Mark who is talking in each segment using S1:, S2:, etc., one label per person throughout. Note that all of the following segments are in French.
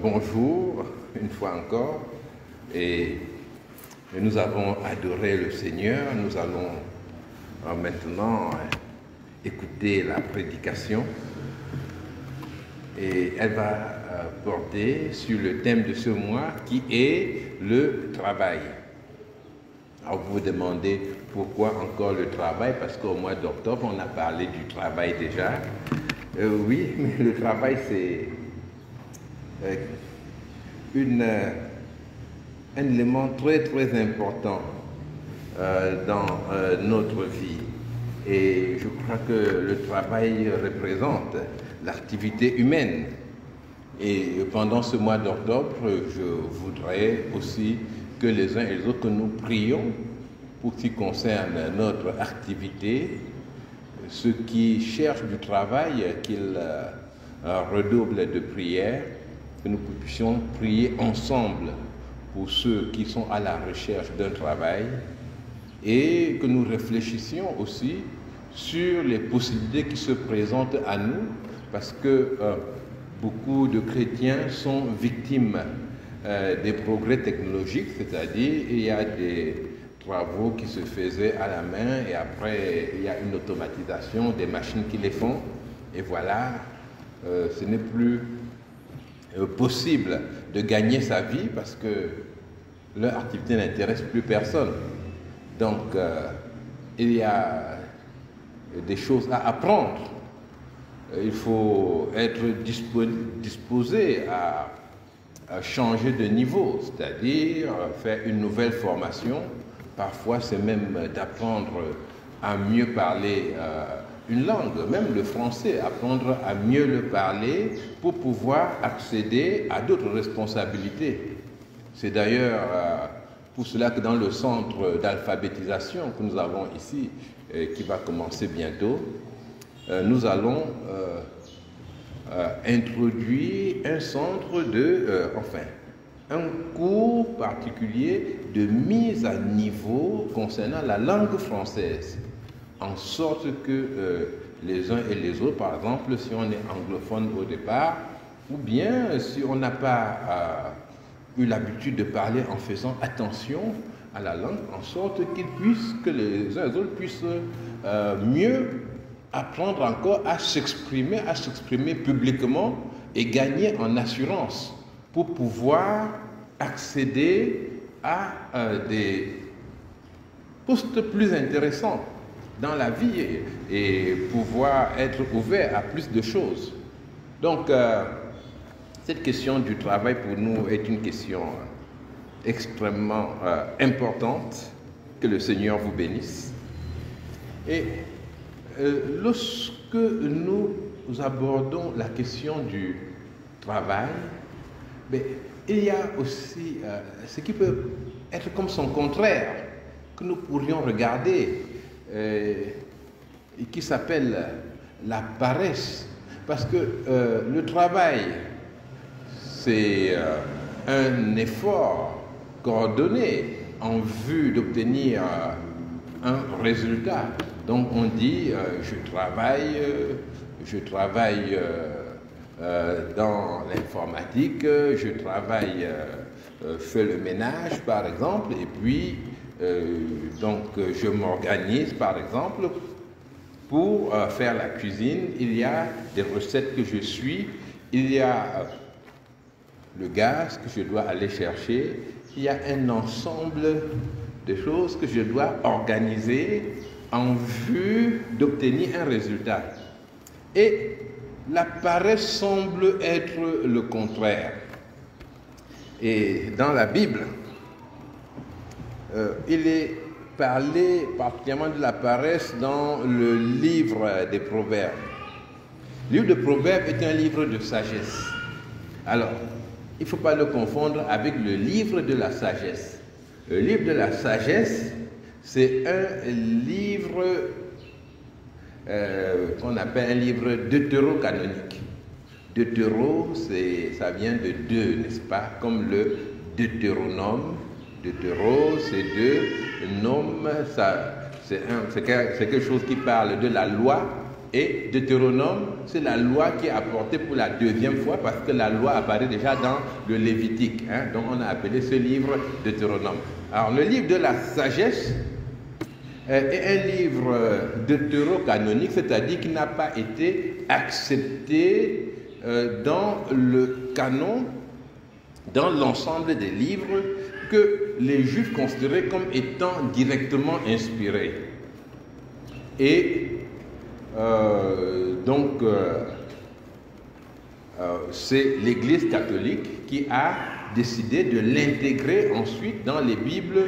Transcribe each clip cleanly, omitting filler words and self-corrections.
S1: Bonjour, une fois encore, et nous avons adoré le Seigneur. Nous allons maintenant écouter la prédication, et elle va porter sur le thème de ce mois qui est le travail. Alors vous vous demandez pourquoi encore le travail, parce qu'au mois d'octobre on a parlé du travail déjà. Oui, mais le travail c'est un élément très très important dans notre vie, et je crois que le travail représente l'activité humaine. Et pendant ce mois d'octobre, je voudrais aussi que les uns et les autres nous prions pour ce qui concerne notre activité, ceux qui cherchent du travail, qu'ils redoublent de prière, que nous puissions prier ensemble pour ceux qui sont à la recherche d'un travail, et que nous réfléchissions aussi sur les possibilités qui se présentent à nous, parce que beaucoup de chrétiens sont victimes des progrès technologiques, c'est-à-dire il y a des travaux qui se faisaient à la main et après il y a une automatisation des machines qui les font, et voilà, ce n'est plus possible de gagner sa vie parce que leur activité n'intéresse plus personne. Donc il y a des choses à apprendre. Il faut être disposé à changer de niveau, c'est-à-dire faire une nouvelle formation. Parfois, c'est même d'apprendre à mieux parler une langue, même le français, apprendre à mieux le parler pour pouvoir accéder à d'autres responsabilités. C'est d'ailleurs pour cela que dans le centre d'alphabétisation que nous avons ici, qui va commencer bientôt, nous allons introduire un centre un cours particulier de mise à niveau concernant la langue française, en sorte que les uns et les autres, par exemple, si on est anglophone au départ, ou bien si on n'a pas eu l'habitude de parler en faisant attention à la langue, en sorte que les uns et les autres puissent mieux apprendre encore à s'exprimer publiquement et gagner en assurance pour pouvoir accéder à des postes plus intéressants dans la vie et pouvoir être ouvert à plus de choses. Donc, cette question du travail pour nous est une question extrêmement importante. Que le Seigneur vous bénisse. Et lorsque nous abordons la question du travail, il y a aussi ce qui peut être comme son contraire, que nous pourrions regarder, et qui s'appelle la paresse. Parce que le travail, c'est un effort coordonné en vue d'obtenir un résultat. Donc on dit je travaille dans l'informatique, je travaille, fais le ménage par exemple, et puis donc je m'organise par exemple pour faire la cuisine. Il y a des recettes que je suis, il y a le gaz que je dois aller chercher, il y a un ensemble de choses que je dois organiser en vue d'obtenir un résultat. Et la paresse semble être le contraire. Et dans la Bible, il est parlé particulièrement de la paresse dans le livre des Proverbes. Le livre des Proverbes est un livre de sagesse. Alors, il ne faut pas le confondre avec le livre de la sagesse. Le livre de la sagesse, c'est un livre qu'on appelle un livre deutérocanonique. Deutéro, ça vient de deux, n'est-ce pas? Comme le Deutéronome. Deutéro, c'est deux. Nome, c'est quelque chose qui parle de la loi. Et Deutéronome, c'est la loi qui est apportée pour la deuxième fois parce que la loi apparaît déjà dans le Lévitique. Donc on a appelé ce livre Deutéronome. Alors le livre de la sagesse est un livre deutérocanonique, c'est-à-dire qui n'a pas été accepté dans le canon, dans l'ensemble des livres que les Juifs considéraient comme étant directement inspirés. Et c'est l'Église catholique qui a décidé de l'intégrer ensuite dans les Bibles,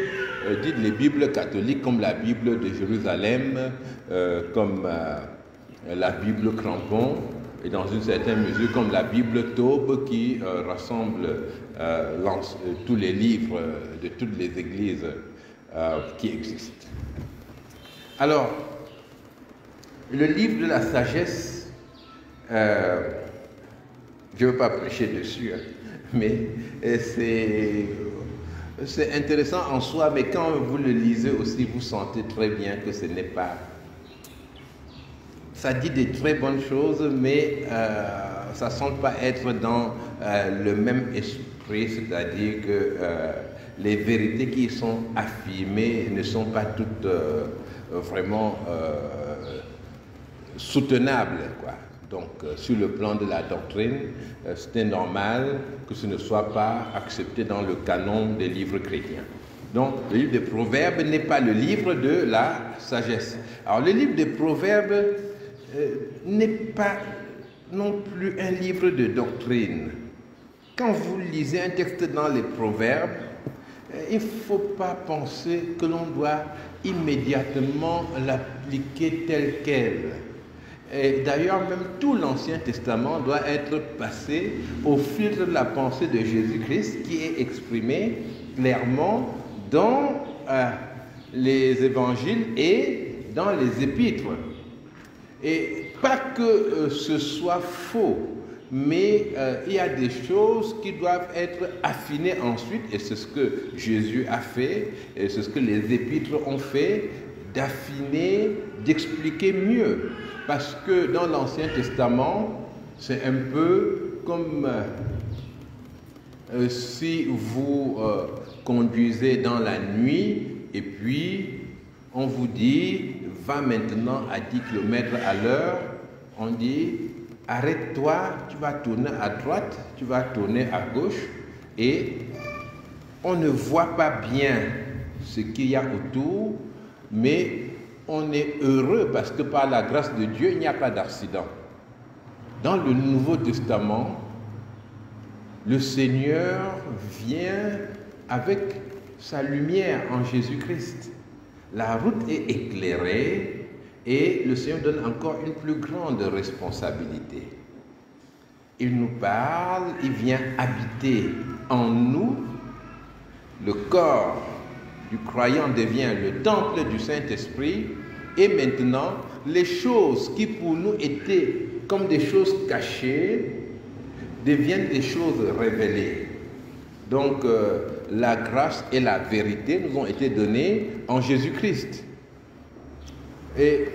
S1: dites les Bibles catholiques comme la Bible de Jérusalem, comme la Bible Crampon, et dans une certaine mesure comme la Bible Taube qui rassemble tous les livres de toutes les églises qui existent. Alors, le livre de la sagesse, je ne veux pas prêcher dessus, mais c'est intéressant en soi, mais quand vous le lisez aussi, vous sentez très bien que ce n'est pas... Ça dit des très bonnes choses, mais ça ne semble pas être dans le même esprit, c'est-à-dire que les vérités qui y sont affirmées ne sont pas toutes vraiment soutenables, quoi. Donc, sur le plan de la doctrine, c'était normal que ce ne soit pas accepté dans le canon des livres chrétiens. Donc, le livre des Proverbes n'est pas le livre de la sagesse. Alors, le livre des Proverbes n'est pas non plus un livre de doctrine. Quand vous lisez un texte dans les Proverbes, il ne faut pas penser que l'on doit immédiatement l'appliquer tel quel. Et d'ailleurs, même tout l'Ancien Testament doit être passé au filtre de la pensée de Jésus-Christ qui est exprimée clairement dans les évangiles et dans les épîtres. Et pas que ce soit faux, mais il y a des choses qui doivent être affinées ensuite, et c'est ce que Jésus a fait, et c'est ce que les épîtres ont fait, d'affiner, d'expliquer mieux. Parce que dans l'Ancien Testament, c'est un peu comme si vous conduisez dans la nuit et puis on vous dit, va maintenant à 10 km à l'heure, on dit, arrête-toi, tu vas tourner à droite, tu vas tourner à gauche, et on ne voit pas bien ce qu'il y a autour, mais on est heureux parce que par la grâce de Dieu, il n'y a pas d'accident. Dans le Nouveau Testament, le Seigneur vient avec sa lumière en Jésus-Christ. La route est éclairée et le Seigneur donne encore une plus grande responsabilité. Il nous parle, il vient habiter en nous. Le corps du croyant devient le temple du Saint-Esprit, et maintenant, les choses qui pour nous étaient comme des choses cachées deviennent des choses révélées. Donc, la grâce et la vérité nous ont été données en Jésus-Christ. Et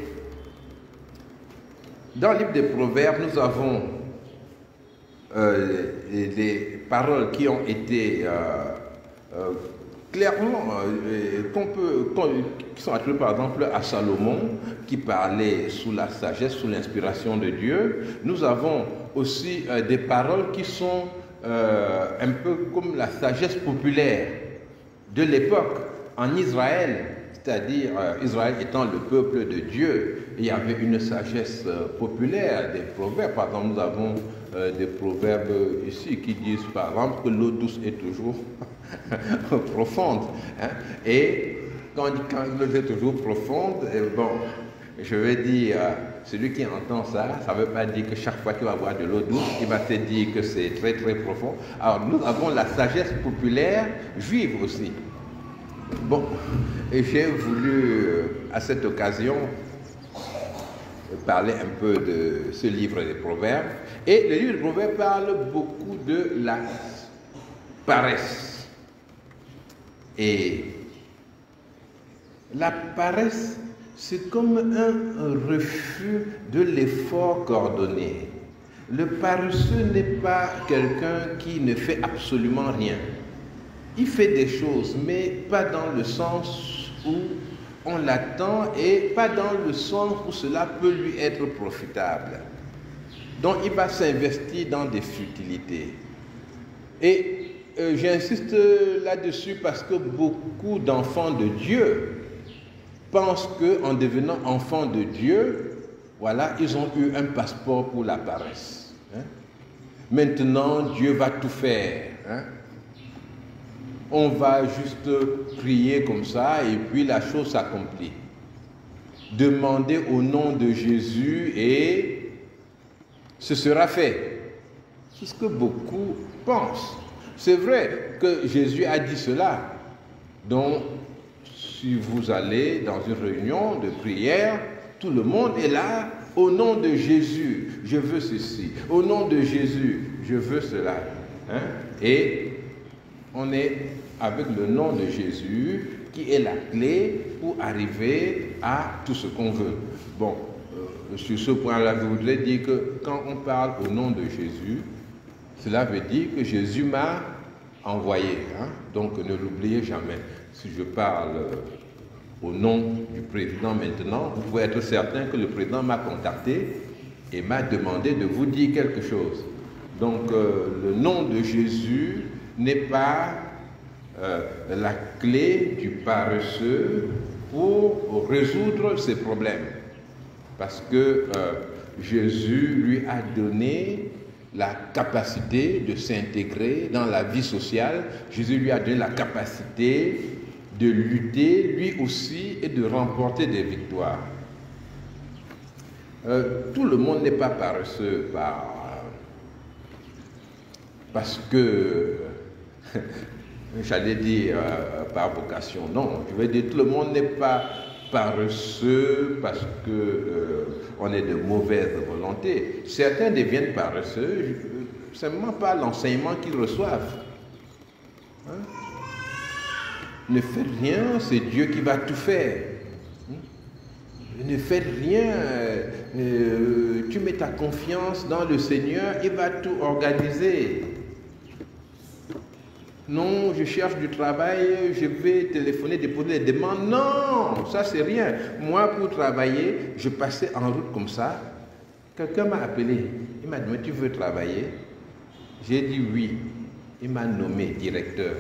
S1: dans le livre des Proverbes, nous avons des paroles qui ont été clairement, qui sont attribuées par exemple à Salomon, qui parlait sous la sagesse, sous l'inspiration de Dieu. Nous avons aussi des paroles qui sont un peu comme la sagesse populaire de l'époque en Israël, c'est-à-dire Israël étant le peuple de Dieu, il y avait une sagesse populaire des proverbes. Par exemple, nous avons des proverbes ici qui disent par exemple que l'eau douce est toujours profonde. Hein? Et quand l'eau est toujours profonde, bon, je vais dire, celui qui entend ça, ça ne veut pas dire que chaque fois qu'il va boire de l'eau douce, il va te dire que c'est très très profond. Alors nous avons la sagesse populaire juive aussi. Bon, et j'ai voulu à cette occasion parler un peu de ce livre des Proverbes. Et le livre des Proverbes parle beaucoup de la paresse. Et la paresse c'est comme un refus de l'effort coordonné. Le paresseux n'est pas quelqu'un qui ne fait absolument rien. Il fait des choses, mais pas dans le sens où on l'attend et pas dans le sens où cela peut lui être profitable. Donc il va s'investir dans des futilités. Et j'insiste là-dessus parce que beaucoup d'enfants de Dieu pensent qu'en devenant enfants de Dieu, voilà, ils ont eu un passeport pour la paresse. Hein? Maintenant, Dieu va tout faire. Hein? On va juste prier comme ça et puis la chose s'accomplit. Demandez au nom de Jésus et ce sera fait. C'est ce que beaucoup pensent. C'est vrai que Jésus a dit cela. Donc, si vous allez dans une réunion de prière, tout le monde est là. Au nom de Jésus, je veux ceci. Au nom de Jésus, je veux cela. Hein? Et on est avec le nom de Jésus qui est la clé pour arriver à tout ce qu'on veut. Bon, sur ce point-là, je voudrais dire que quand on parle au nom de Jésus, cela veut dire que Jésus m'a envoyé. Hein? Donc ne l'oubliez jamais. Si je parle au nom du président maintenant, vous pouvez être certain que le président m'a contacté et m'a demandé de vous dire quelque chose. Donc le nom de Jésus n'est pas la clé du paresseux pour résoudre ses problèmes. Parce que Jésus lui a donné la capacité de s'intégrer dans la vie sociale. Jésus lui a donné la capacité de lutter lui aussi et de remporter des victoires. Tout le monde n'est pas paresseux parce que, j'allais dire par vocation, non, je veux dire tout le monde n'est pas paresseux parce qu'on est de mauvaise volonté. Certains deviennent paresseux simplement par l'enseignement qu'ils reçoivent. Hein? Ne faites rien, c'est Dieu qui va tout faire. Ne faites rien, tu mets ta confiance dans le Seigneur, il va tout organiser. Non, je cherche du travail, je vais téléphoner, déposer les demandes. Non, ça c'est rien. Moi, pour travailler, je passais en route comme ça. Quelqu'un m'a appelé, il m'a dit, mais tu veux travailler? J'ai dit oui. Il m'a nommé directeur.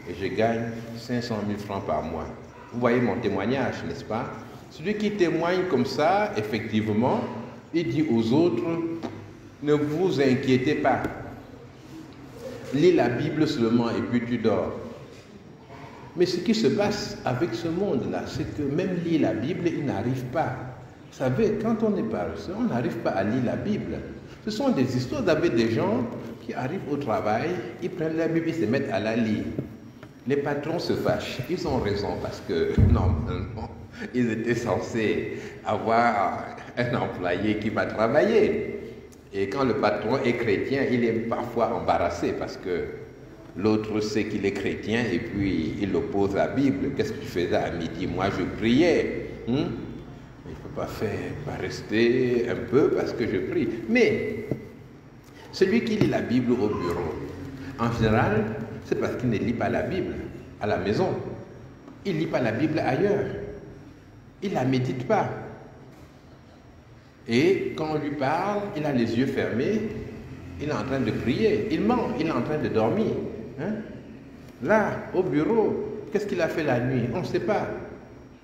S1: Et je gagne 500 000 francs par mois. Vous voyez mon témoignage, n'est-ce pas? Celui qui témoigne comme ça, effectivement, il dit aux autres, ne vous inquiétez pas. Lis la Bible seulement et puis tu dors. Mais ce qui se passe avec ce monde-là, c'est que même lire la Bible, il n'arrive pas. Vous savez, quand on est paresseux, on n'arrive pas à lire la Bible. Ce sont des histoires. Vous avez des gens qui arrivent au travail, ils prennent la Bible et se mettent à la lire. Les patrons se fâchent. Ils ont raison parce que normalement, ils étaient censés avoir un employé qui va travailler. Et quand le patron est chrétien, il est parfois embarrassé parce que l'autre sait qu'il est chrétien et puis il oppose la Bible. Qu'est-ce que tu faisais à midi? Moi, je priais. Il ne faut pas rester un peu parce que je prie. Mais celui qui lit la Bible au bureau, en général, c'est parce qu'il ne lit pas la Bible à la maison. Il ne lit pas la Bible ailleurs. Il ne la médite pas. Et quand on lui parle, il a les yeux fermés, il est en train de prier, il ment, il est en train de dormir. Hein? Là, au bureau, qu'est-ce qu'il a fait la nuit? On ne sait pas.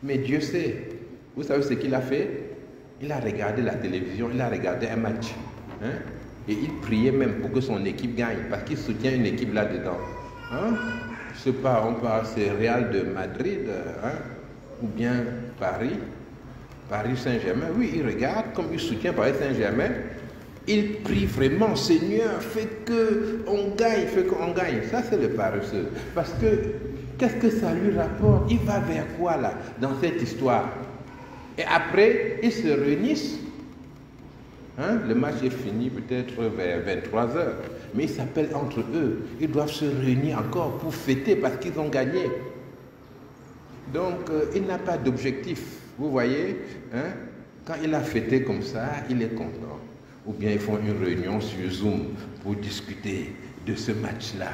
S1: Mais Dieu sait. Vous savez ce qu'il a fait? Il a regardé la télévision, il a regardé un match. Hein? Et il priait même pour que son équipe gagne, parce qu'il soutient une équipe là-dedans. Hein? Je ne sais pas, on parle, c'est Real de Madrid, hein? Ou bien Paris. Paris Saint-Germain, oui, il regarde comme il soutient Paris Saint-Germain. Il prie vraiment, Seigneur, fais qu'on gagne, fais qu'on gagne. Ça, c'est le paresseux. Parce que, qu'est-ce que ça lui rapporte? Il va vers quoi, là, dans cette histoire? Et après, ils se réunissent. Hein? Le match est fini peut-être vers 23 heures. Mais ils s'appellent entre eux. Ils doivent se réunir encore pour fêter parce qu'ils ont gagné. Donc, il n'a pas d'objectif. Vous voyez, hein, quand il a fêté comme ça, il est content. Ou bien ils font une réunion sur Zoom pour discuter de ce match-là.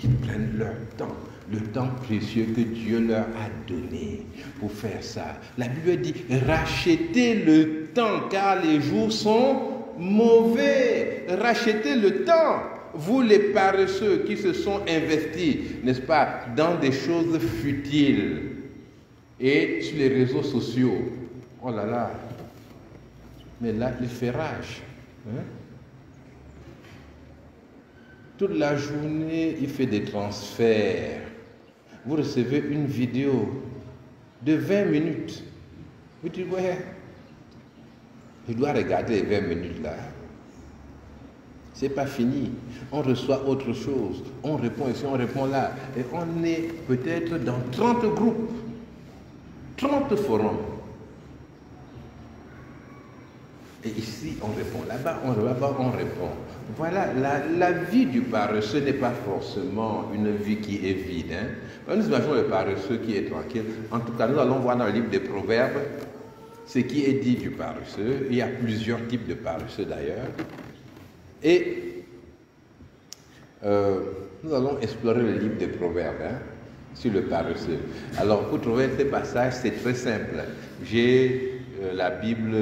S1: Ils prennent leur temps, le temps précieux que Dieu leur a donné pour faire ça. La Bible dit, rachetez le temps car les jours sont mauvais. Rachetez le temps. Vous les paresseux qui se sont investis, n'est-ce pas, dans des choses futiles et sur les réseaux sociaux. Oh là là. Mais là, il fait rage. Hein? Toute la journée, il fait des transferts. Vous recevez une vidéo de 20 minutes. Vous dites, ouais, je dois regarder les 20 minutes là. C'est pas fini. On reçoit autre chose. On répond ici, on répond là. Et on est peut-être dans 30 groupes, 30 forums. Et ici, on répond. Là-bas, on répond. Voilà, la vie du paresseux n'est pas forcément une vie qui est vide. Hein. Nous imaginons le paresseux qui est tranquille. En tout cas, nous allons voir dans le livre des Proverbes ce qui est dit du paresseux. Il y a plusieurs types de paresseux d'ailleurs. Et nous allons explorer le livre des Proverbes sur le paresseux. Alors, pour trouver ces passages, c'est très simple. J'ai la Bible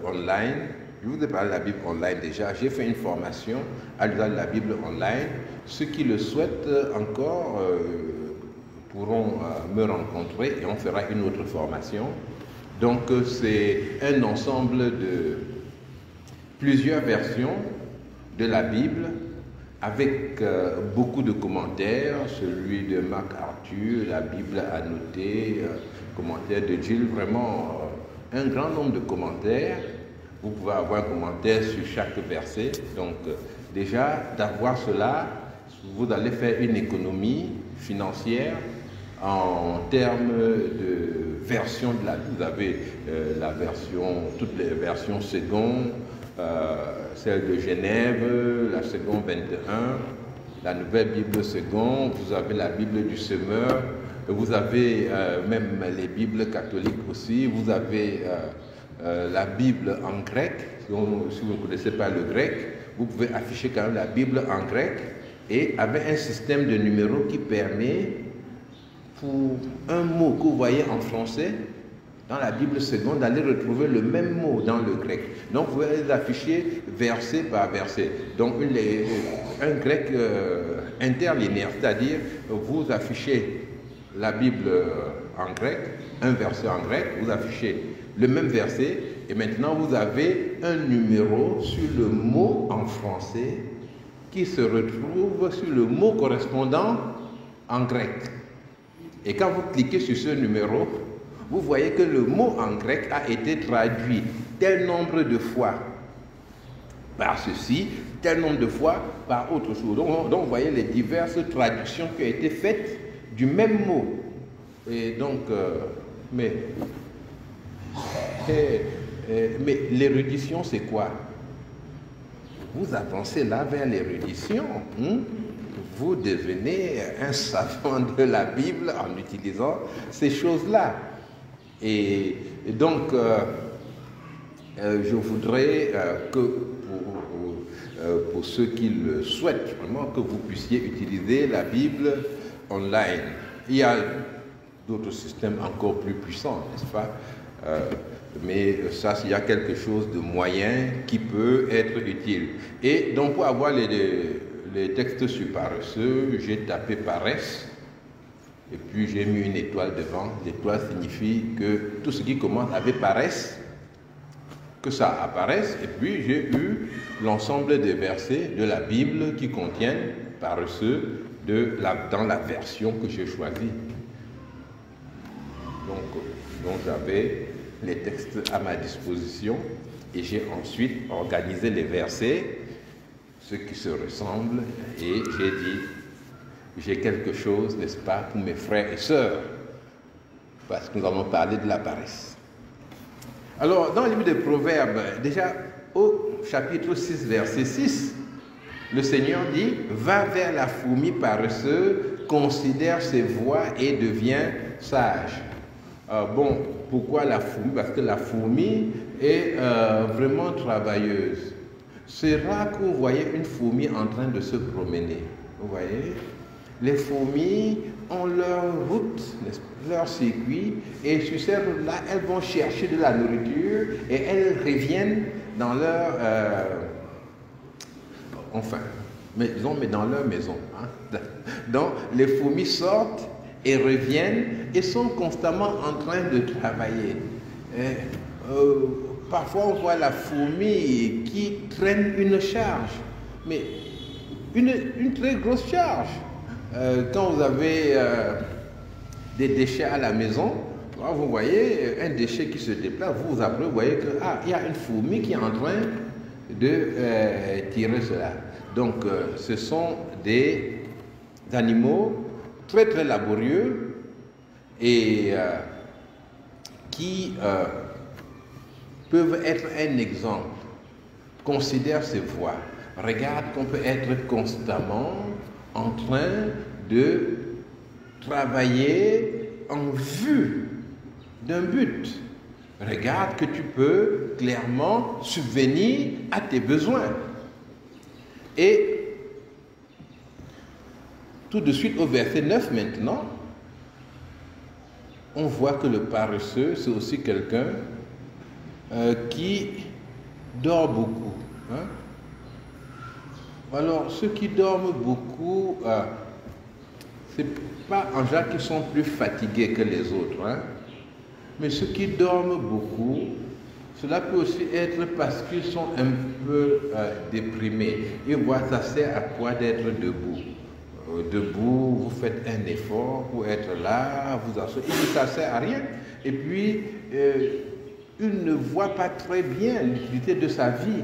S1: online. Je vous ai parlé de la Bible online déjà. J'ai fait une formation à l'usage de la Bible online. Ceux qui le souhaitent encore pourront me rencontrer et on fera une autre formation. Donc, c'est un ensemble de plusieurs versions de la Bible avec beaucoup de commentaires, celui de Marc Arthur, la Bible annotée, commentaire de Gilles, vraiment un grand nombre de commentaires. Vous pouvez avoir un commentaire sur chaque verset. Donc déjà, d'avoir cela, vous allez faire une économie financière en termes de version de la Bible. Vous avez la version, toutes les versions secondes, celle de Genève, la seconde 21, la nouvelle Bible seconde, vous avez la Bible du semeur, vous avez même les Bibles catholiques aussi, vous avez la Bible en grec. Si vous ne connaissez pas le grec, vous pouvez afficher quand même la Bible en grec et avec un système de numéros qui permet pour un mot que vous voyez en français dans la Bible seconde d'aller retrouver le même mot dans le grec. Donc vous pouvez les afficher verset par verset. Donc un grec interlinéaire, c'est-à-dire vous affichez la Bible en grec, un verset en grec, vous affichez le même verset et maintenant vous avez un numéro sur le mot en français qui se retrouve sur le mot correspondant en grec. Et quand vous cliquez sur ce numéro, vous voyez que le mot en grec a été traduit tel nombre de fois par ceci, tel nombre de fois par autre chose. Donc vous voyez les diverses traductions qui ont été faites du même mot. Et donc, mais l'érudition, c'est quoi? Vous avancez là vers l'érudition. Vous devenez un savant de la Bible en utilisant ces choses-là. Et donc, je voudrais que pour ceux qui le souhaitent vraiment, que vous puissiez utiliser la Bible online. Il y a d'autres systèmes encore plus puissants, n'est-ce pas? Mais ça, il y a quelque chose de moyen qui peut être utile. Et donc, pour avoir les textes sur paresseux, j'ai tapé paresse. Et puis j'ai mis une étoile devant. L'étoile signifie que tout ce qui commence avec paresse, que ça apparaisse. Et puis j'ai eu l'ensemble des versets de la Bible qui contiennent paresseux dans la version que j'ai choisie. Donc j'avais les textes à ma disposition et j'ai ensuite organisé les versets, ceux qui se ressemblent, et j'ai dit, j'ai quelque chose, n'est-ce pas, pour mes frères et sœurs, parce que nous allons parler de la paresse. Alors, dans le livre des Proverbes, déjà au chapitre 6, verset 6, le Seigneur dit, va vers la fourmi paresseuse, considère ses voies et deviens sage. Pourquoi la fourmi? Parce que la fourmi est vraiment travailleuse. C'est rare que vous voyez une fourmi en train de se promener. Vous voyez? Les fourmis ont leur route, leur circuit, et sur ces routes-là, elles vont chercher de la nourriture et elles reviennent dans leur... mais dans leur maison. Hein. Donc, les fourmis sortent et reviennent et sont constamment en train de travailler. Parfois, on voit la fourmi qui traîne une charge, mais une très grosse charge. Quand vous avez des déchets à la maison, vous voyez un déchet qui se déplace, vous voyez que il y a une fourmi qui est en train de tirer cela. Donc, ce sont des animaux très très laborieux et qui peuvent être un exemple. Considère ces voies. Regarde qu'on peut être constamment en train de travailler en vue d'un but. Regarde que tu peux clairement subvenir à tes besoins. Et tout de suite au verset 9 maintenant, on voit que le paresseux, c'est aussi quelqu'un qui dort beaucoup. Hein? Alors, ceux qui dorment beaucoup, ce n'est pas en général qu'ils sont plus fatigués que les autres. Hein? Mais ceux qui dorment beaucoup, cela peut aussi être parce qu'ils sont un peu déprimés. Ils voient ça sert à quoi d'être debout. Debout, vous faites un effort pour être là, vous asseyez, ça ne sert à rien. Et puis, il ne voit pas très bien l'utilité de sa vie.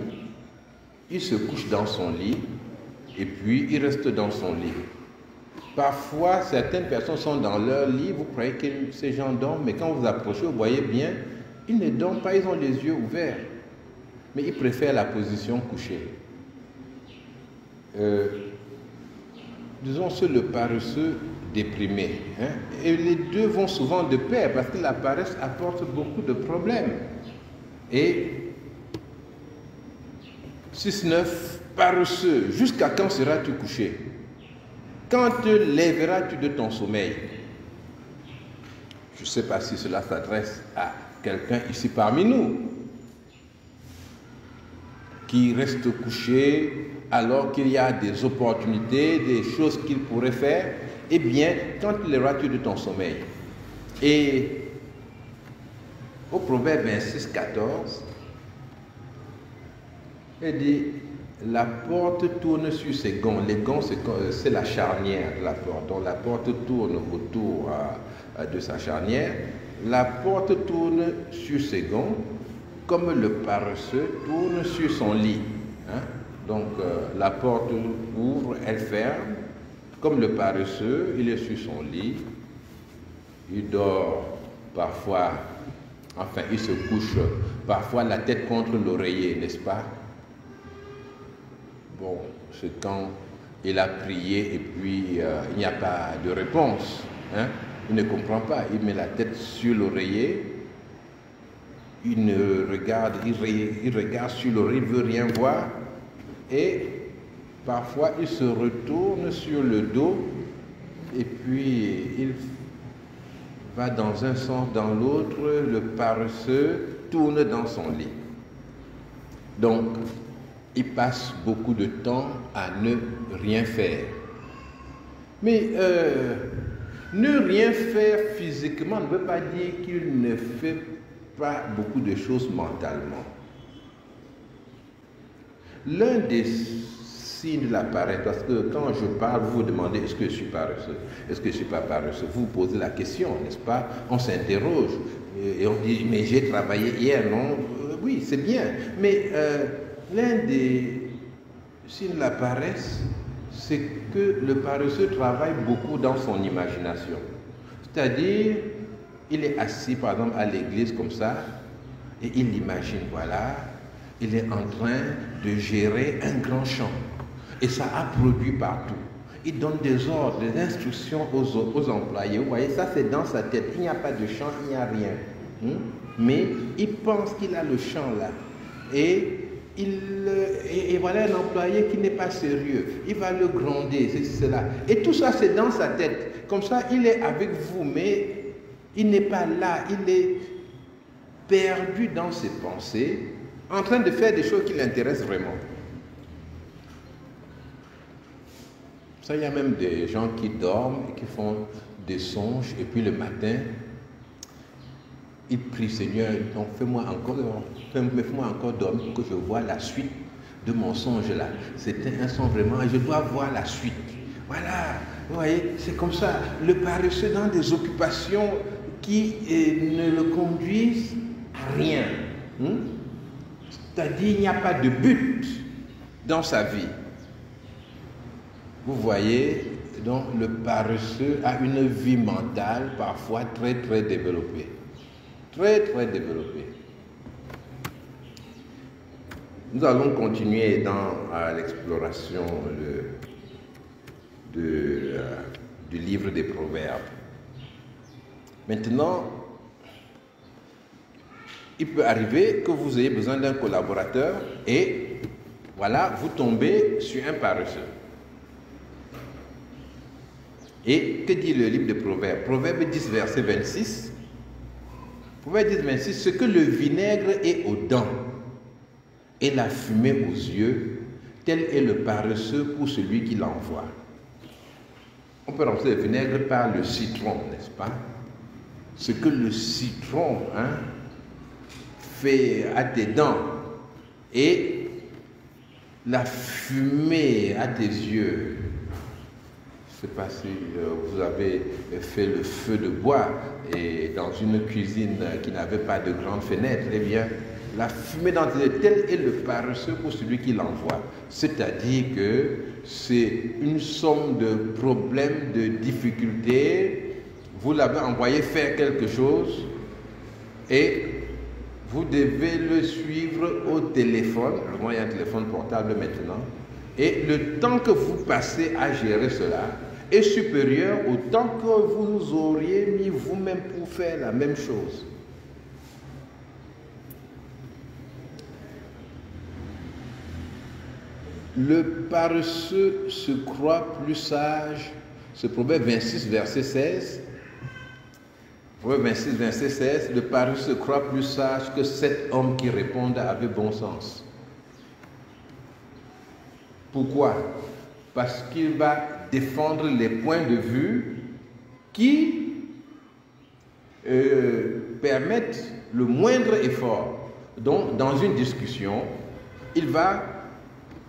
S1: Il se couche dans son lit et puis il reste dans son lit. Parfois, certaines personnes sont dans leur lit, vous croyez que ces gens dorment, mais quand vous approchez, vous voyez bien, ils ne dorment pas, ils ont les yeux ouverts. Mais ils préfèrent la position couchée. Disons, c'est le paresseux déprimé. Hein? Et les deux vont souvent de pair parce que la paresse apporte beaucoup de problèmes. Et 6-9, paresseux, jusqu'à quand seras-tu couché? Quand te lèveras-tu de ton sommeil? Je ne sais pas si cela s'adresse à quelqu'un ici parmi nous qui reste couché alors qu'il y a des opportunités, des choses qu'il pourrait faire. Eh bien, quand te lèveras-tu de ton sommeil? Et au Proverbe 26-14, il dit, la porte tourne sur ses gonds. Les gonds, c'est la charnière de la porte. Donc la porte tourne autour de sa charnière. La porte tourne sur ses gonds, comme le paresseux tourne sur son lit. Hein? Donc la porte ouvre, elle ferme. Comme le paresseux, il est sur son lit. Il dort parfois, enfin il se couche parfois la tête contre l'oreiller, n'est-ce pas? Bon, c'est quand il a prié et puis il n'y a pas de réponse. Hein? Il ne comprend pas. Il met la tête sur l'oreiller. Il regarde sur l'oreille, il ne veut rien voir. Et parfois, il se retourne sur le dos et puis il va dans un sens, dans l'autre. Le paresseux tourne dans son lit. Donc, il passe beaucoup de temps à ne rien faire. Mais ne rien faire physiquement ne veut pas dire qu'il ne fait pas beaucoup de choses mentalement. L'un des signes de la paresse, parce que quand je parle, vous vous demandez est-ce que je suis paresseux, est-ce que je ne suis pas paresseux, vous vous posez la question, n'est-ce pas? On s'interroge et on dit mais j'ai travaillé hier, non? Oui, c'est bien, mais l'un des signes de la paresse, c'est que le paresseux travaille beaucoup dans son imagination. C'est-à-dire, il est assis par exemple à l'église comme ça, et il imagine, voilà, il est en train de gérer un grand champ. Et ça a produit partout. Il donne des ordres, des instructions aux employés. Vous voyez, ça c'est dans sa tête. Il n'y a pas de champ, il n'y a rien. Mais il pense qu'il a le champ là. Et voilà un employé qui n'est pas sérieux. Il va le gronder, c'est cela. Et tout ça, c'est dans sa tête. Comme ça, il est avec vous, mais il n'est pas là. Il est perdu dans ses pensées, en train de faire des choses qui l'intéressent vraiment. Ça, il y a même des gens qui dorment et qui font des songes, et puis le matin, ils prient, Seigneur, donc fais-moi encore dormir pour que je vois la suite de mon songe là. C'était un songe vraiment, et je dois voir la suite. Voilà, vous voyez, c'est comme ça. Le paresseux dans des occupations qui ne le conduisent à rien. C'est-à-dire, il n'y a pas de but dans sa vie. Vous voyez, donc le paresseux a une vie mentale parfois très très développée. Très très développée. Nous allons continuer dans l'exploration du livre des Proverbes. Maintenant, il peut arriver que vous ayez besoin d'un collaborateur et voilà, vous tombez sur un paresseux. Et que dit le livre des Proverbes? Proverbe 10, verset 26. Proverbe 10, 26. Ce que le vinaigre est aux dents et la fumée aux yeux, tel est le paresseux pour celui qui l'envoie. On peut remplacer le vinaigre par le citron, n'est-ce pas? Ce que le citron fait à tes dents et la fumée à tes yeux. Je ne sais pas si vous avez fait le feu de bois et dans une cuisine qui n'avait pas de grande fenêtre, eh bien, la fumée dans tes yeux, tel est le paresseux pour celui qui l'envoie. C'est-à-dire que c'est une somme de problèmes, de difficultés. Vous l'avez envoyé faire quelque chose et vous devez le suivre au téléphone. Alors, il y a un téléphone portable maintenant. Et le temps que vous passez à gérer cela est supérieur au temps que vous auriez mis vous-même pour faire la même chose. Le paresseux se croit plus sage. Ce Proverbe 26, verset 16. Proverbe 26, verset 16. Le paresseux se croit plus sage que 7 hommes qui répondent avec bon sens. Pourquoi? Parce qu'il va défendre les points de vue qui permettent le moindre effort. Donc, dans une discussion, il va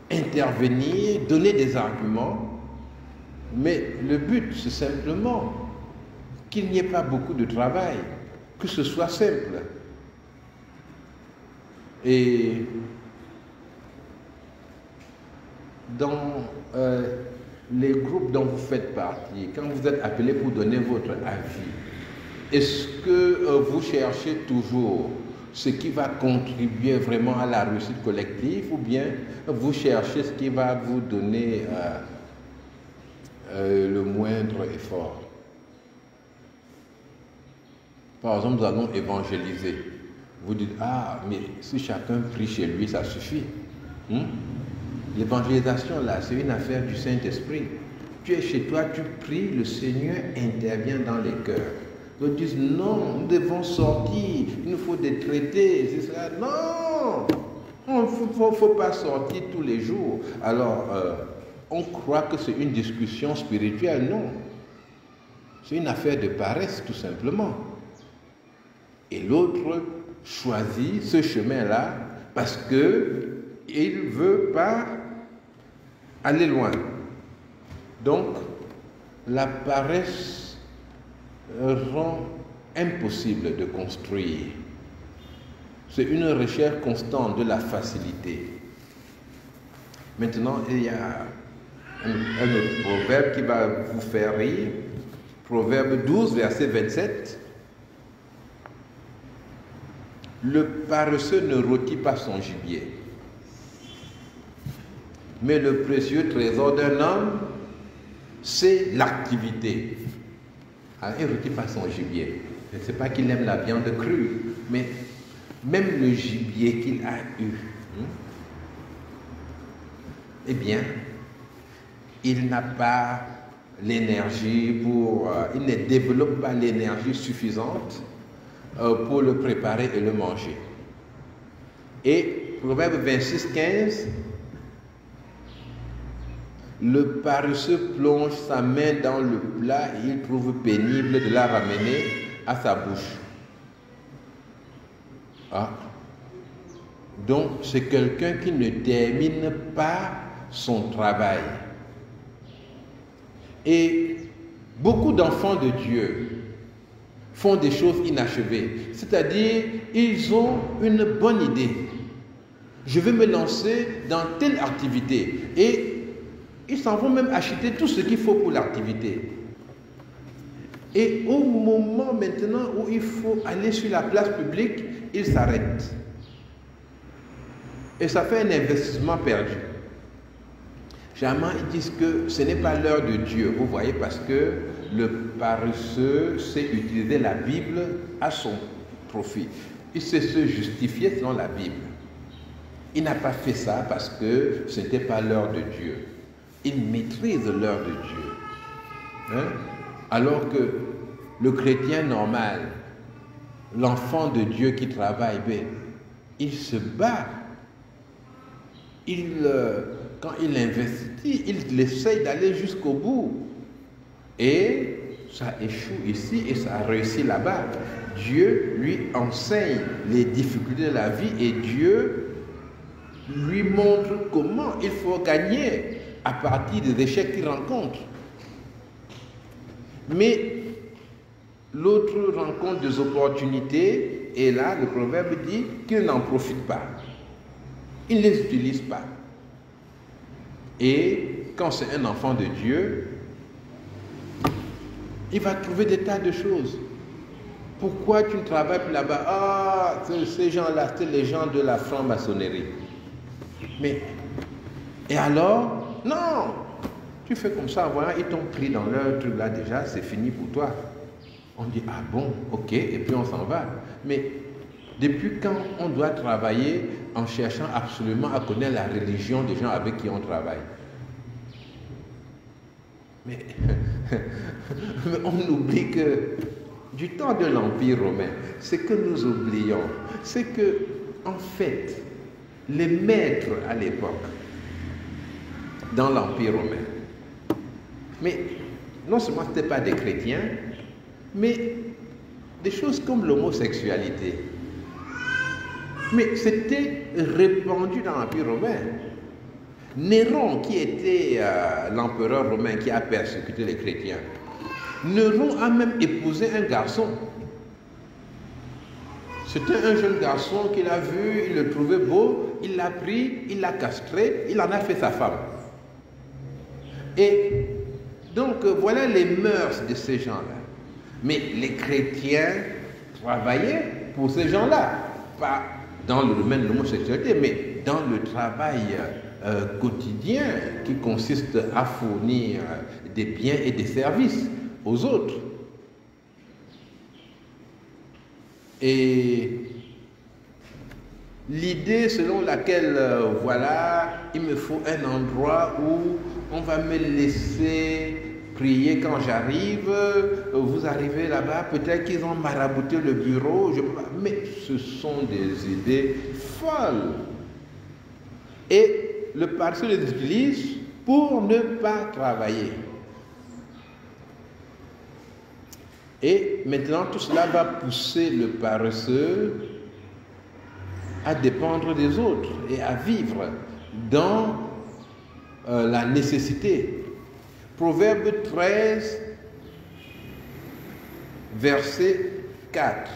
S1: intervenir, donner des arguments, mais le but, c'est simplement qu'il n'y ait pas beaucoup de travail, que ce soit simple. Et dans les groupes dont vous faites partie, quand vous êtes appelé pour donner votre avis, est-ce que vous cherchez toujours ce qui va contribuer vraiment à la réussite collective ou bien vous cherchez ce qui va vous donner le moindre effort? Par exemple, nous allons évangéliser. Vous dites, ah, mais si chacun prie chez lui, ça suffit. L'évangélisation, là, c'est une affaire du Saint-Esprit. Tu es chez toi, tu pries, le Seigneur intervient dans les cœurs. D'autres disent, non, nous devons sortir, il nous faut des traités, c'est ça. Non, il ne faut pas sortir tous les jours. Alors, on croit que c'est une discussion spirituelle. Non, c'est une affaire de paresse, tout simplement. Et l'autre choisit ce chemin-là parce qu'il ne veut pas aller loin. Donc, la paresse rend impossible de construire. C'est une recherche constante de la facilité. Maintenant, il y a un autre proverbe qui va vous faire rire. Proverbe 12, verset 27. Le paresseux ne rôtit pas son gibier, mais le précieux trésor d'un homme, c'est l'activité. Alors, il ne rôtit pas son gibier. Je ne sais pas qu'il aime la viande crue, mais même le gibier qu'il a eu, eh bien, il n'a pas l'énergie il ne développe pas l'énergie suffisante pour le préparer et le manger. Et Proverbe 26:15, le paresseux plonge sa main dans le plat et il trouve pénible de la ramener à sa bouche. Ah. Donc, c'est quelqu'un qui ne termine pas son travail. Et beaucoup d'enfants de Dieu font des choses inachevées. C'est-à-dire, ils ont une bonne idée. Je vais me lancer dans telle activité. Et ils s'en vont même acheter tout ce qu'il faut pour l'activité. Et au moment maintenant où il faut aller sur la place publique, ils s'arrêtent. Et ça fait un investissement perdu. Généralement, ils disent que ce n'est pas l'heure de Dieu, vous voyez, parce que le paresseux sait utiliser la Bible à son profit. Il sait se justifier selon la Bible. Il n'a pas fait ça parce que ce n'était pas l'heure de Dieu. Il maîtrise l'heure de Dieu. Alors que le chrétien normal, l'enfant de Dieu qui travaille, il se bat. Quand il investit, il essaye d'aller jusqu'au bout. Et ça échoue ici et ça réussit là-bas. Dieu lui enseigne les difficultés de la vie et Dieu lui montre comment il faut gagner à partir des échecs qu'il rencontre. Mais l'autre rencontre des opportunités et là, le proverbe dit qu'il n'en profite pas. Il ne les utilise pas. Et quand c'est un enfant de Dieu, il va trouver des tas de choses. Pourquoi tu ne travailles plus là-bas? Ah, ces gens-là, c'est les gens de la franc-maçonnerie. Mais, et alors? Non! Tu fais comme ça, voilà, ils t'ont pris dans leur truc là déjà, c'est fini pour toi. On dit, ah bon, ok, et puis on s'en va. Mais depuis quand on doit travailler en cherchant absolument à connaître la religion des gens avec qui on travaille? Mais on oublie que du temps de l'Empire romain, ce que nous oublions, c'est que, en fait, les maîtres à l'époque, dans l'Empire romain, mais non seulement ce n'étaient pas des chrétiens, mais des choses comme l'homosexualité. Mais c'était répandu dans l'Empire romain. Néron, qui était l'empereur romain qui a persécuté les chrétiens, Néron a même épousé un garçon. C'était un jeune garçon qu'il a vu, il le trouvait beau, il l'a pris, il l'a castré, il en a fait sa femme. Et donc voilà les mœurs de ces gens-là. Mais les chrétiens travaillaient pour ces gens-là, pas dans le domaine de l'homosexualité, mais dans le travail quotidien qui consiste à fournir des biens et des services aux autres. Et l'idée selon laquelle, voilà, il me faut un endroit où on va me laisser prier quand j'arrive, vous arrivez là-bas, peut-être qu'ils ont marabouté le bureau, je peux pas, mais ce sont des idées folles. Et le paresseux les utilise pour ne pas travailler. Et maintenant, tout cela va pousser le paresseux à dépendre des autres et à vivre dans la nécessité. Proverbe 13, verset 4.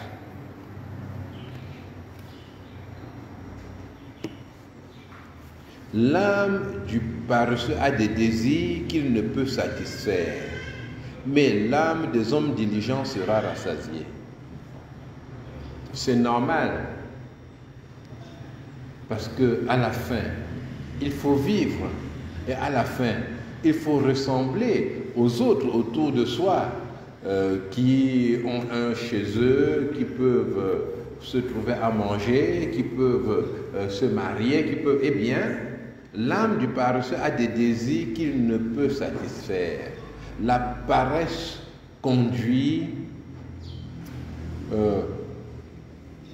S1: L'âme du paresseux a des désirs qu'il ne peut satisfaire, mais l'âme des hommes diligents sera rassasiée. C'est normal, parce que à la fin, il faut vivre, et à la fin, il faut ressembler aux autres autour de soi. qui ont un chez eux, qui peuvent se trouver à manger, qui peuvent se marier, qui peuvent... Eh bien, l'âme du paresseux a des désirs qu'il ne peut satisfaire. La paresse conduit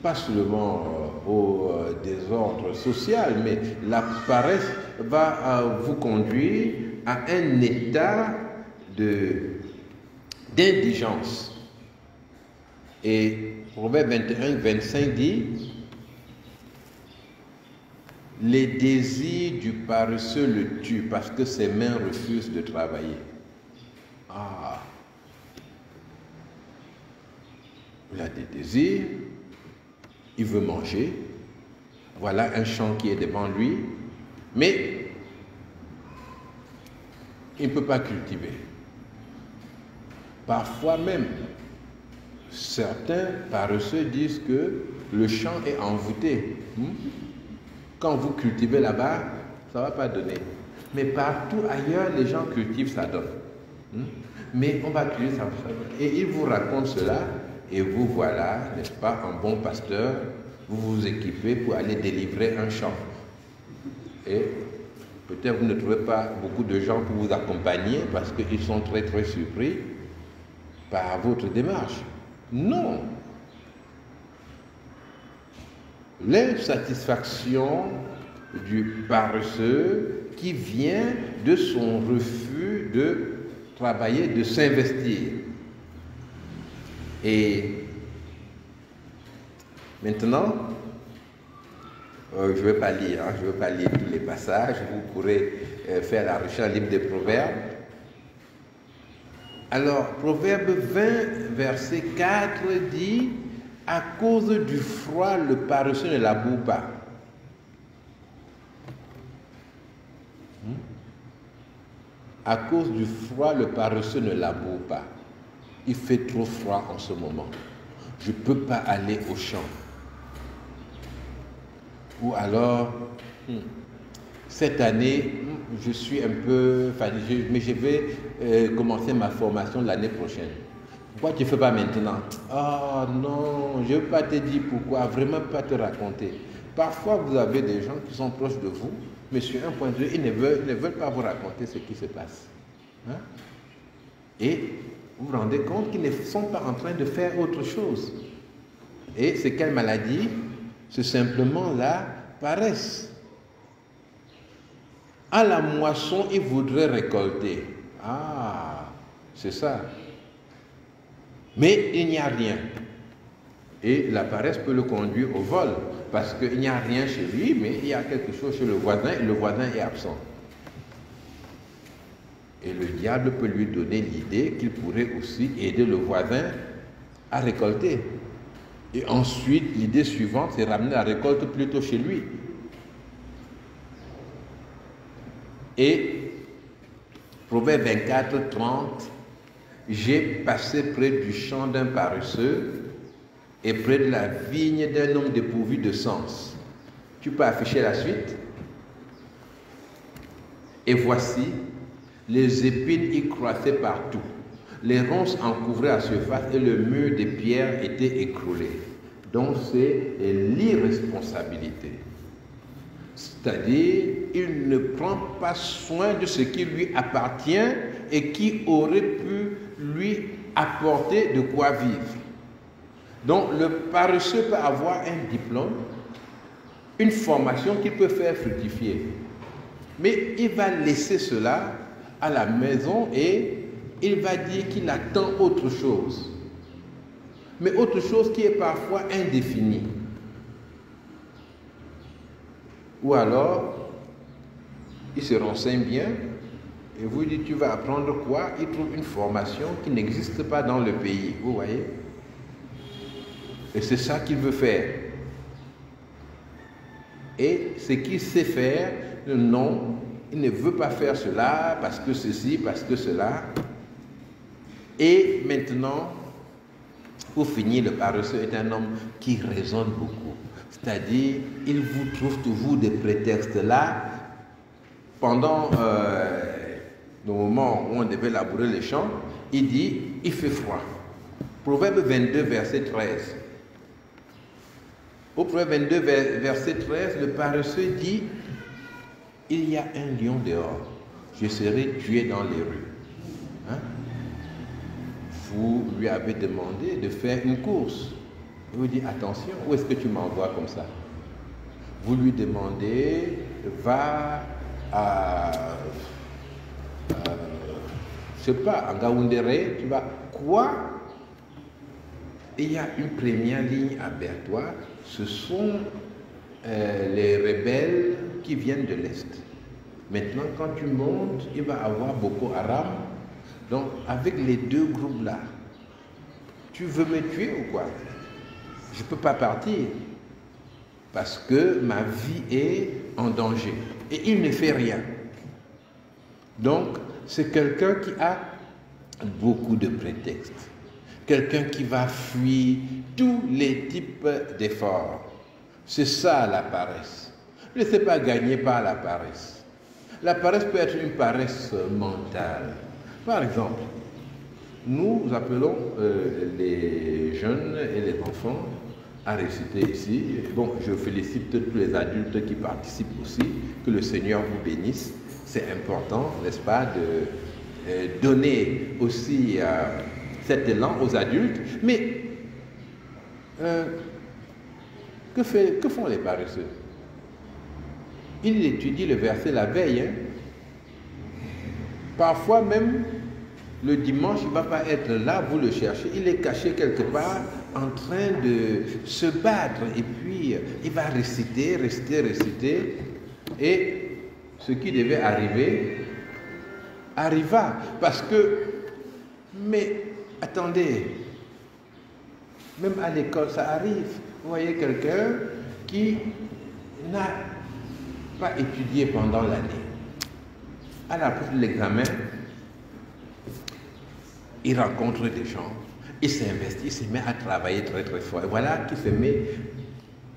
S1: pas seulement au désordre social, mais la paresse va vous conduire à un état d'indigence. Et Proverbe 21, 25 dit: les désirs du paresseux le tuent parce que ses mains refusent de travailler. Ah, il a des désirs, il veut manger, voilà un champ qui est devant lui, mais il ne peut pas cultiver. Parfois même, certains paresseux disent que le champ est envoûté. Quand vous cultivez là-bas, ça ne va pas donner. Mais partout ailleurs, les gens cultivent, ça donne. Mais on va cultiver, ça donne. Et ils vous racontent cela, et vous voilà, n'est-ce pas, un bon pasteur, vous vous équipez pour aller délivrer un champ. Et peut-être vous ne trouvez pas beaucoup de gens pour vous accompagner parce qu'ils sont très très surpris par votre démarche. Non. L'insatisfaction du paresseux qui vient de son refus de travailler, de s'investir. Et maintenant, je ne vais pas lire, je ne vais pas lire tous les passages, vous pourrez faire la recherche livre des Proverbes. Alors, Proverbe 20, verset 4 dit: à cause du froid, le paresseux ne laboure pas. À cause du froid, le paresseux ne laboure pas. Il fait trop froid en ce moment. Je ne peux pas aller au champ. Ou alors, cette année, je suis un peu fatigué, mais je vais commencer ma formation l'année prochaine. Pourquoi tu ne fais pas maintenant? Ah non, je ne vais pas te dire pourquoi, vraiment pas te raconter. Parfois, vous avez des gens qui sont proches de vous, mais sur un point de vue, ils ne veulent pas vous raconter ce qui se passe. Et vous vous rendez compte qu'ils ne sont pas en train de faire autre chose. Et c'est quelle maladie? C'est simplement la paresse. À la moisson, ils voudraient récolter. Ah, c'est ça. Mais il n'y a rien. Et la paresse peut le conduire au vol, parce qu'il n'y a rien chez lui, mais il y a quelque chose chez le voisin, et le voisin est absent. Et le diable peut lui donner l'idée qu'il pourrait aussi aider le voisin à récolter. Et ensuite, l'idée suivante, c'est ramener la récolte plutôt chez lui. Et Proverbe 24, 30, j'ai passé près du champ d'un paresseux et près de la vigne d'un homme dépourvu de sens. Tu peux afficher la suite. Et voici, les épines y croissaient partout. Les ronces en couvraient la surface et le mur des pierres était écroulé. Donc c'est l'irresponsabilité. C'est-à-dire, il ne prend pas soin de ce qui lui appartient et qui aurait pu lui apporter de quoi vivre. Donc le paresseux peut avoir un diplôme, une formation qu'il peut faire fructifier. Mais il va laisser cela à la maison et il va dire qu'il attend autre chose. Mais autre chose qui est parfois indéfinie. Ou alors, il se renseigne bien et vous dit tu vas apprendre quoi? Il trouve une formation qui n'existe pas dans le pays, vous voyez? Et c'est ça qu'il veut faire. Et ce qu'il sait faire, non, il ne veut pas faire cela parce que ceci, parce que cela. Et maintenant, pour finir, le paresseux est un homme qui raisonne beaucoup. C'est-à-dire, il vous trouve toujours des prétextes là. Pendant au moment où on devait labourer les champs, il dit, il fait froid. Proverbe 22, verset 13. Au Proverbe 22, verset 13, le paresseux dit, il y a un lion dehors, je serai tué dans les rues. Hein? Vous lui avez demandé de faire une course. Il vous dit, attention, où est-ce que tu m'envoies comme ça? Vous lui demandez, va à je sais pas, à Gaoundéré, tu vas quoi? Il y a une première ligne à Bertois, ce sont les rebelles qui viennent de l'Est. Maintenant, quand tu montes, il va y avoir Boko Haram. Donc, avec les deux groupes-là, tu veux me tuer ou quoi? Je ne peux pas partir parce que ma vie est en danger. Et il ne fait rien. Donc, c'est quelqu'un qui a beaucoup de prétextes. Quelqu'un qui va fuir tous les types d'efforts. C'est ça la paresse. Ne laissez pas gagner par la paresse. La paresse peut être une paresse mentale. Par exemple, nous appelons les jeunes et les enfants à réciter ici. Bon, je félicite tous les adultes qui participent aussi. Que le Seigneur vous bénisse. C'est important, n'est-ce pas, de donner aussi cet élan aux adultes. Mais que font les paresseux? Ils étudient le verset la veille. Hein? Parfois même, le dimanche, il ne va pas être là, vous le cherchez. Il est caché quelque part en train de se battre. Et puis, il va réciter. Et ce qui devait arriver, arriva. Parce que, mais attendez, même à l'école, ça arrive. Vous voyez quelqu'un qui n'a pas étudié pendant l'année. À la fin de l'examen, il rencontre des gens, il s'investit, il se met à travailler très très fort. Et voilà qu'il se met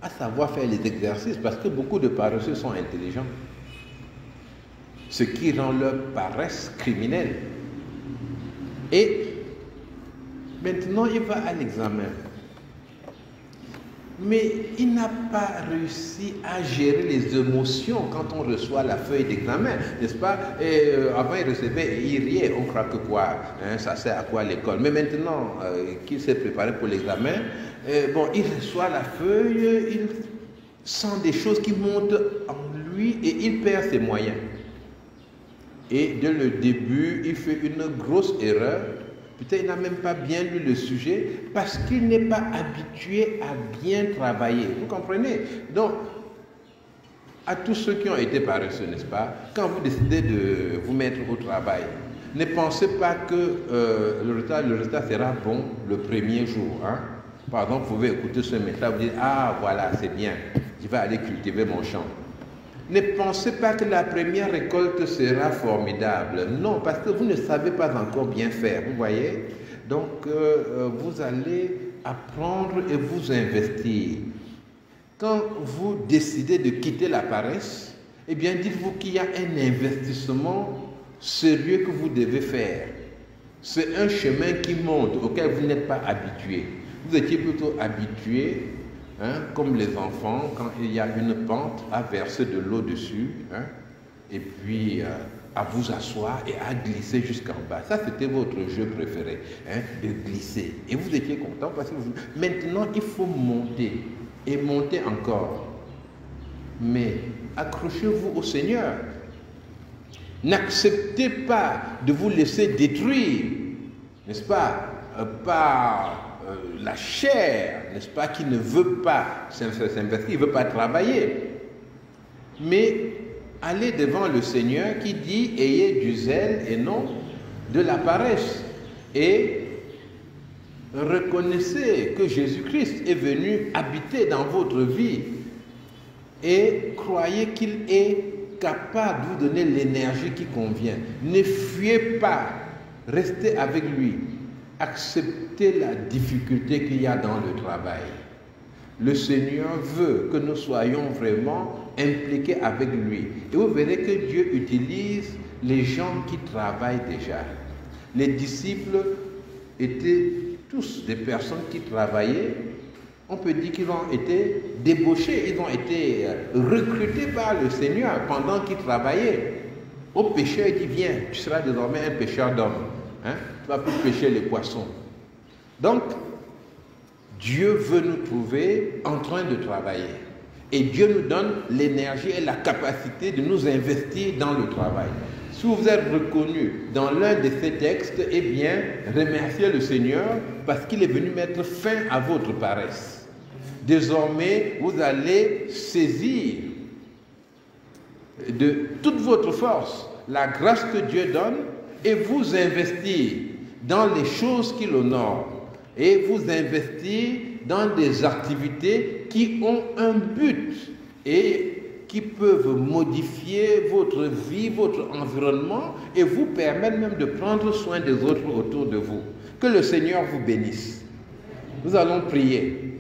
S1: à savoir faire les exercices parce que beaucoup de paresseux sont intelligents. Ce qui rend leur paresse criminelle. Et maintenant, il va à l'examen. Mais il n'a pas réussi à gérer les émotions quand on reçoit la feuille d'examen, n'est-ce pas? Et avant, il recevait et il riait, on croit que quoi, hein, ça sert à quoi l'école? Mais maintenant qu'il s'est préparé pour l'examen, bon, il reçoit la feuille, il sent des choses qui montent en lui et il perd ses moyens. Et dès le début, il fait une grosse erreur. Peut-être qu'il n'a même pas bien lu le sujet parce qu'il n'est pas habitué à bien travailler. Vous comprenez? Donc, à tous ceux qui ont été paresseux, n'est-ce pas? Quand vous décidez de vous mettre au travail, ne pensez pas que le résultat sera bon le premier jour. Hein? Par exemple, vous pouvez écouter ce message, vous dites, ah voilà, c'est bien, je vais aller cultiver mon champ. Ne pensez pas que la première récolte sera formidable. Non, parce que vous ne savez pas encore bien faire, vous voyez. Donc, vous allez apprendre et vous investir. Quand vous décidez de quitter la paresse, eh bien, dites-vous qu'il y a un investissement sérieux que vous devez faire. C'est un chemin qui monte, auquel vous n'êtes pas habitué. Vous étiez plutôt habitué, hein, comme les enfants, quand il y a une pente, à verser de l'eau dessus, hein, et puis à vous asseoir et à glisser jusqu'en bas. Ça, c'était votre jeu préféré, hein, de glisser. Et vous étiez content parce que maintenant, il faut monter et monter encore. Mais accrochez-vous au Seigneur. N'acceptez pas de vous laisser détruire, n'est-ce pas, par la chair, n'est-ce pas, qui ne veut pas s'investir, il ne veut pas travailler. Mais allez devant le Seigneur qui dit « Ayez du zèle et non de la paresse ». Et reconnaissez que Jésus-Christ est venu habiter dans votre vie et croyez qu'il est capable de vous donner l'énergie qui convient. Ne fuyez pas, restez avec lui. Acceptez la difficulté qu'il y a dans le travail. Le Seigneur veut que nous soyons vraiment impliqués avec lui. Et vous verrez que Dieu utilise les gens qui travaillent déjà. Les disciples étaient tous des personnes qui travaillaient. On peut dire qu'ils ont été débauchés, ils ont été recrutés par le Seigneur pendant qu'ils travaillaient. Au pêcheur, il dit, viens, tu seras désormais un pêcheur d'hommes. Hein? Tu vas plus pêcher les poissons. Donc, Dieu veut nous trouver en train de travailler. Et Dieu nous donne l'énergie et la capacité de nous investir dans le travail. Si vous êtes reconnu dans l'un de ces textes, eh bien, remerciez le Seigneur parce qu'il est venu mettre fin à votre paresse. Désormais, vous allez saisir de toute votre force la grâce que Dieu donne et vous investir dans les choses qui l'honorent et vous investir dans des activités qui ont un but et qui peuvent modifier votre vie, votre environnement et vous permettre même de prendre soin des autres autour de vous. Que le Seigneur vous bénisse. Nous allons prier.